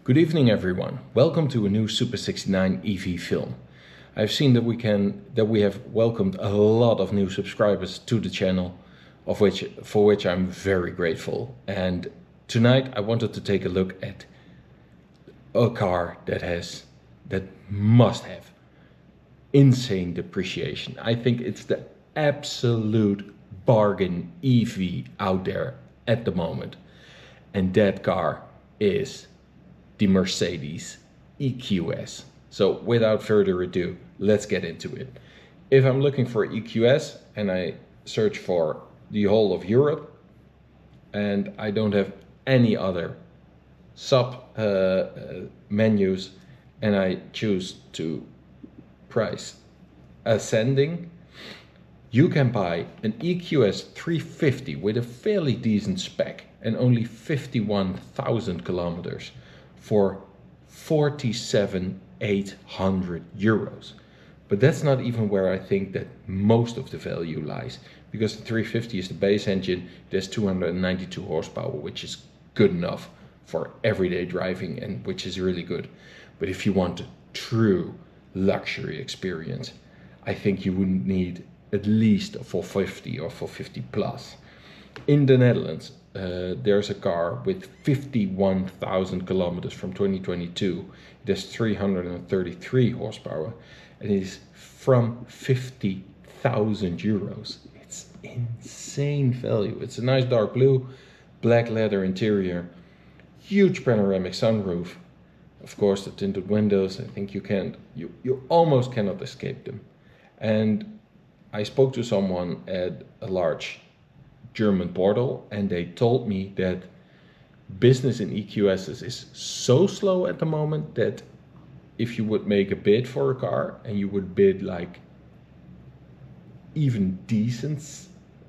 Good evening, everyone. Welcome to a new Super 69 EV film. I've seen that we have welcomed a lot of new subscribers to the channel, for which I'm very grateful. And tonight I wanted to take a look at a car that must have insane depreciation. I think it's the absolute bargain EV out there at the moment. And that car is the Mercedes EQS. So without further ado, let's get into it. If I'm looking for EQS and I search for the whole of Europe and I don't have any other sub menus and I choose to price ascending, you can buy an EQS 350 with a fairly decent spec and only 51,000 kilometers for 47,800 euros. But that's not even where I think that most of the value lies, because the 350 is the base engine. There's 292 horsepower, which is good enough for everyday driving and which is really good. But if you want a true luxury experience, I think you would need at least a 450 or 450 plus. In the Netherlands, there's a car with 51,000 kilometers from 2022. It has 333 horsepower and it is from 50,000 euros. It's insane value. It's a nice dark blue, black leather interior, huge panoramic sunroof. Of course, the tinted windows. I think you almost cannot escape them. And I spoke to someone at a large German portal and they told me that business in EQSs is so slow at the moment that if you would make a bid for a car and you would bid like even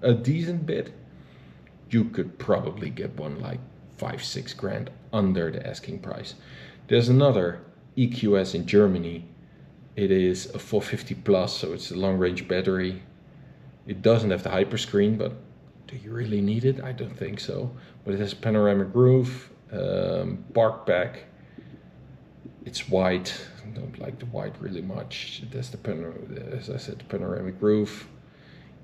a decent bid, you could probably get one like 5-6 grand under the asking price. There's another EQS in Germany. It is a 450 plus, so it's a long range battery. It doesn't have the hyperscreen, but do you really need it? I don't think so. But it has a panoramic roof, park pack. It's white. I don't like the white really much. It has as I said, the panoramic roof,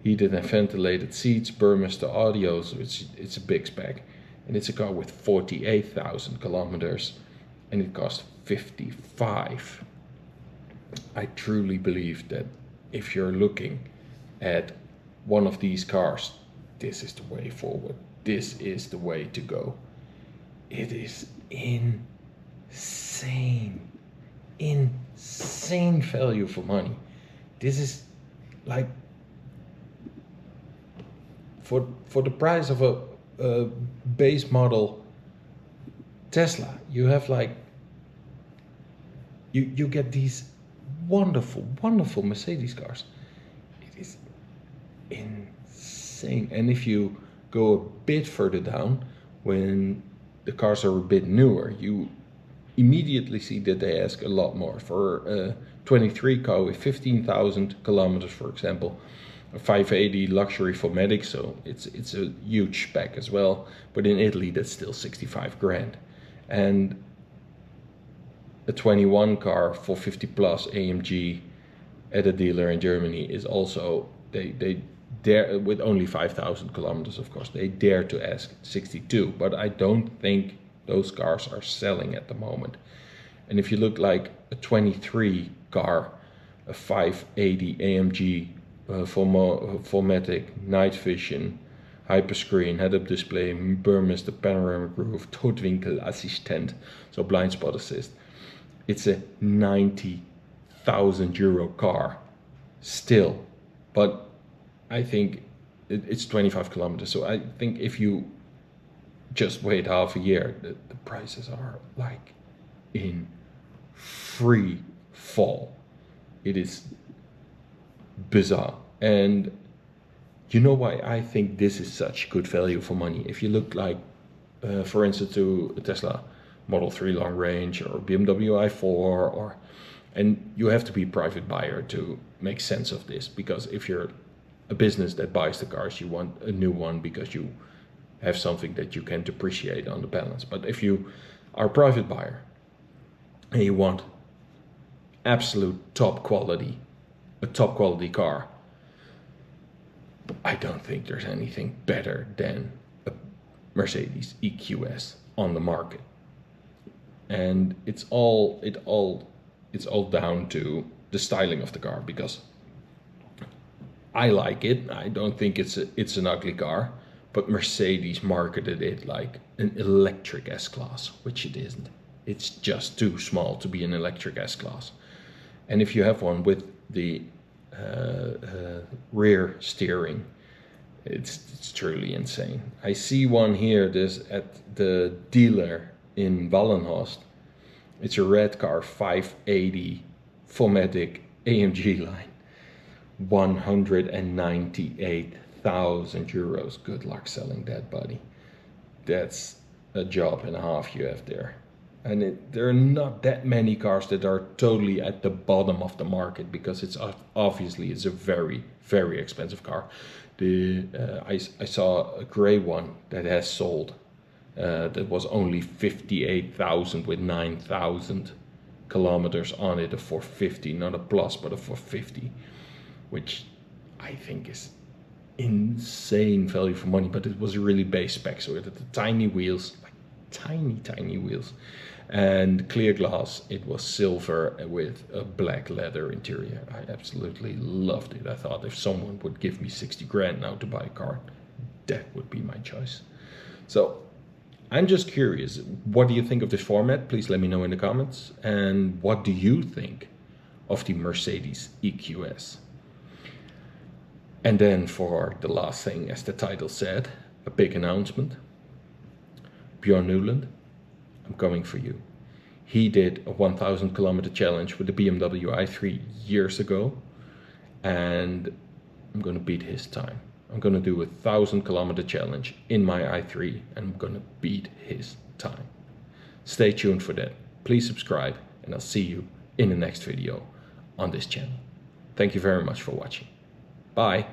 heated and ventilated seats, Burmester audio, so it's a big spec. And it's a car with 48,000 kilometers and it costs 55. I truly believe that if you're looking at one of these cars, this is the way forward. This is the way to go. It is insane value for money. This is like for the price of a base model Tesla, you have like you get these wonderful Mercedes cars. It is insane. And if you go a bit further down, when the cars are a bit newer, you immediately see that they ask a lot more. For a 23 car with 15,000 kilometers, for example, a 580 luxury 4MATIC, so it's a huge spec as well. But in Italy, that's still 65 grand. And a 21 car 450 plus AMG at a dealer in Germany is also, they dare, with only 5,000 kilometers, of course, they dare to ask 62, but I don't think those cars are selling at the moment. And if you look like a 23 car, a 580 AMG 4MATIC, night vision, hyperscreen, head-up display, Burmester panoramic roof, Totwinkelassistent, so blind spot assist. It's a 90,000 euro car still, but I think it's 25 kilometers. So I think if you just wait half a year, the prices are like in free fall. It is bizarre. And you know why I think this is such good value for money? If you look like, for instance, to a Tesla Model 3 long range or BMW i4, and you have to be a private buyer to make sense of this, because if you're a business that buys the cars, you want a new one because you have something that you can depreciate on the balance. But if you are a private buyer and you want absolute a top quality car, I don't think there's anything better than a Mercedes EQS on the market. And it's all down to the styling of the car, because I like it. I don't think it's an ugly car, but Mercedes marketed it like an electric S-Class, which it isn't. It's just too small to be an electric S-Class. And if you have one with the rear steering, it's truly insane. I see one here, this at the dealer in Wallenhorst. It's a red car, 580 4MATIC AMG line, 198,000 euros. Good luck selling that, buddy. That's a job and a half you have there. And there are not that many cars that are totally at the bottom of the market, because it's obviously a very, very expensive car. I saw a gray one that has sold that was only 58,000 with 9,000 kilometers on it, a 450, not a plus but a 450, which I think is insane value for money. But it was a really base spec, so it had the tiny wheels, like tiny wheels, and clear glass. It was silver with a black leather interior. I absolutely loved it. I thought if someone would give me 60 grand now to buy a car, that would be my choice. So I'm just curious, what do you think of this format? Please let me know in the comments. And what do you think of the Mercedes EQS? And then for the last thing, as the title said, a big announcement. Bjorn Nuland, I'm coming for you. He did a 1,000 kilometer challenge with the BMW i3 years ago, and I'm going to beat his time. I'm going to do a 1,000 kilometer challenge in my i3, and I'm going to beat his time. Stay tuned for that. Please subscribe, and I'll see you in the next video on this channel. Thank you very much for watching. Bye.